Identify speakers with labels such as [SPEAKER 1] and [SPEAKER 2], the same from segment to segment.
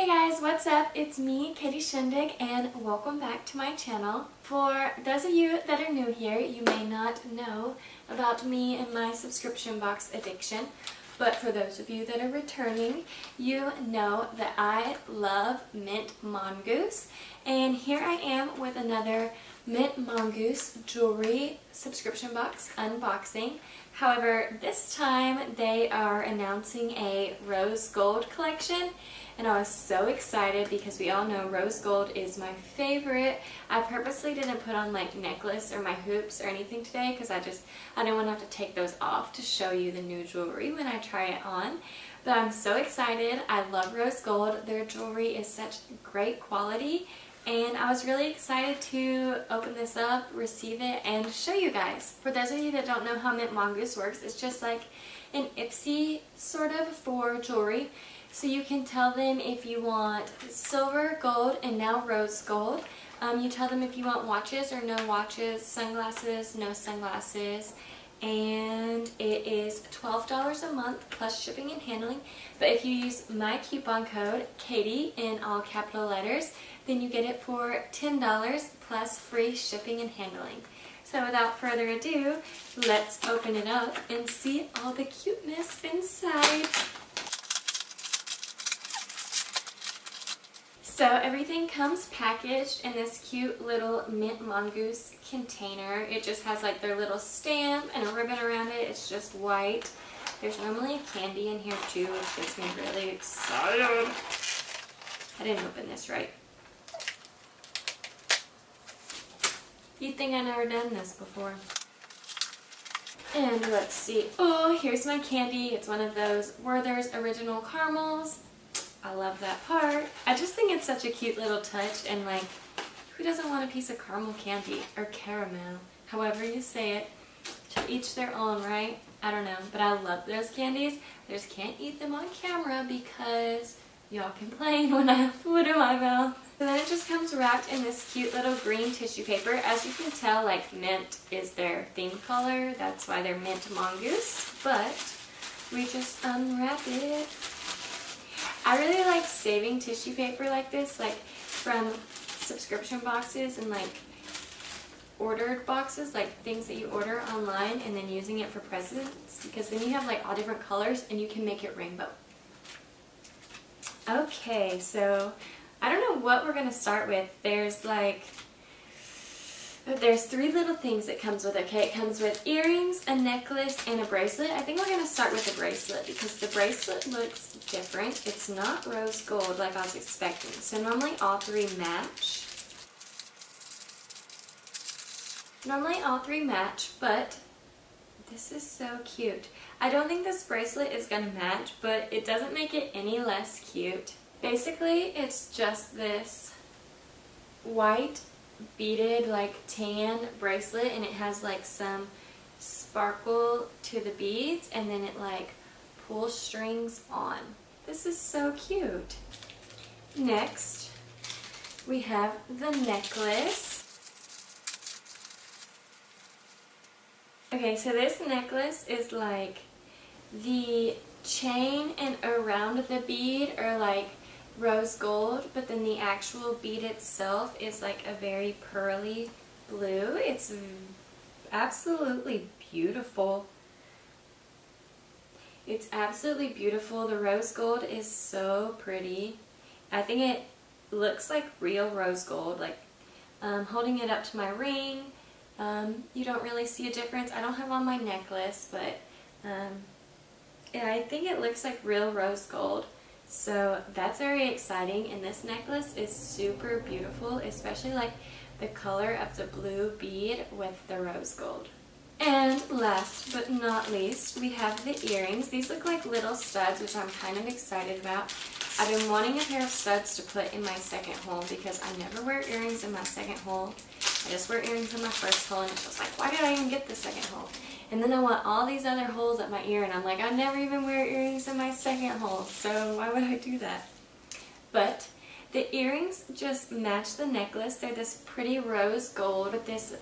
[SPEAKER 1] Hey guys, what's up? It's me, Katie Shindig, and welcome back to my channel. For those of you that are new here, you may not know about me and my subscription box addiction, but for those of you that are returning, you know that I love mint Mongoose, and here I am with another mint Mongoose jewelry subscription box unboxing. However, this time they are announcing a rose gold collection, and I was so excited because we all know rose gold is my favorite. I purposely didn't put on like necklace or my hoops or anything today because I didn't want to have to take those off to show you the new jewelry when I try it on. But I'm so excited. I love rose gold. Their jewelry is such great quality. And I was really excited to open this up, receive it, and show you guys. For those of you that don't know how Mint Mongoose works, it's just like an Ipsy sort of for jewelry. So you can tell them if you want silver, gold, and now rose gold. You tell them if you want watches or no watches, sunglasses, no sunglasses. And it is $12 a month plus shipping and handling. But if you use my coupon code, Katie, in all capital letters, then you get it for $10 plus free shipping and handling. So without further ado, let's open it up and see all the cuteness inside. So everything comes packaged in this cute little Mint Mongoose container. It just has like their little stamp and a ribbon around it. It's just white. There's normally a candy in here too, which gets me really excited. I didn't open this right. You'd think I've never done this before. And let's see. Oh, here's my candy. It's one of those Werther's Original Caramels. I love that part. I just think it's such a cute little touch, and like, who doesn't want a piece of caramel candy or caramel? However you say it, to each their own, right? I don't know, but I love those candies. I just can't eat them on camera because y'all complain when I have food in my mouth. So then it just comes wrapped in this cute little green tissue paper. As you can tell, like, mint is their theme color. That's why they're Mint Mongoose. But we just unwrap it. I really like saving tissue paper like this, like from subscription boxes and like ordered boxes, like things that you order online, and then using it for presents, because then you have like all different colors and you can make it rainbow. Okay, so I don't know what we're gonna start with. There's three little things it comes with, okay? It comes with earrings, a necklace, and a bracelet. I think we're going to start with the bracelet because the bracelet looks different. It's not rose gold like I was expecting. So normally all three match. But this is so cute. I don't think this bracelet is going to match, but it doesn't make it any less cute. Basically, it's just this white beaded like tan bracelet, and it has like some sparkle to the beads, and then it like pulls strings on. This is so cute. Next we have the necklace. Okay, so this necklace is like the chain and around the bead are like rose gold, but then the actual bead itself is like a very pearly blue. It's absolutely beautiful. It's absolutely beautiful. The rose gold is so pretty. I think it looks like real rose gold. Like holding it up to my ring, you don't really see a difference. I don't have on my necklace, but yeah, I think it looks like real rose gold. So that's very exciting, and this necklace is super beautiful, especially like the color of the blue bead with the rose gold. And last but not least, we have the earrings. These look like little studs, which I'm kind of excited about. I've been wanting a pair of studs to put in my second hole because I never wear earrings in my second hole. I just wear earrings in my first hole, and it's just like, why did I even get the second hole? And then I want all these other holes at my ear, and I'm like, I never even wear earrings in my second hole, so why would I do that? But the earrings just match the necklace. They're this pretty rose gold with this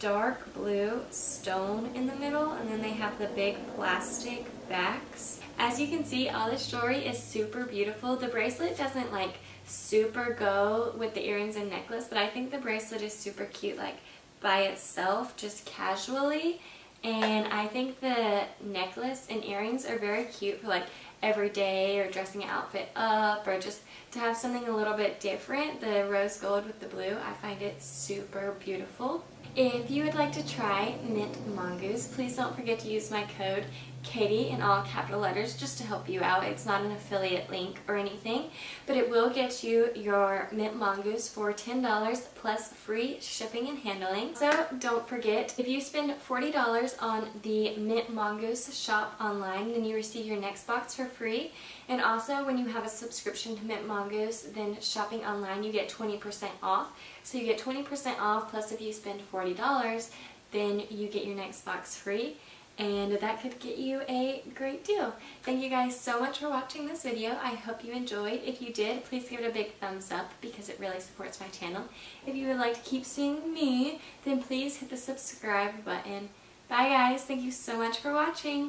[SPEAKER 1] dark blue stone in the middle, and then they have the big plastic backs. As you can see, all this jewelry is super beautiful. The bracelet doesn't like super go with the earrings and necklace, but I think the bracelet is super cute like by itself, just casually. And I think the necklace and earrings are very cute for like every day or dressing an outfit up, or just to have something a little bit different. The rose gold with the blue, I find it super beautiful. If you would like to try Mint Mongoose, please don't forget to use my code Katie in all capital letters just to help you out. It's not an affiliate link or anything, but it will get you your Mint Mongoose for $10 plus free shipping and handling. So don't forget, if you spend $40 on the Mint Mongoose shop online, then you receive your next box for free. And also when you have a subscription to Mint Mongoose, then shopping online you get 20% off. So you get 20% off, plus if you spend $40, then you get your next box free. And that could get you a great deal. Thank you guys so much for watching this video. I hope you enjoyed. If you did, please give it a big thumbs up because it really supports my channel. If you would like to keep seeing me, then please hit the subscribe button. Bye guys, thank you so much for watching.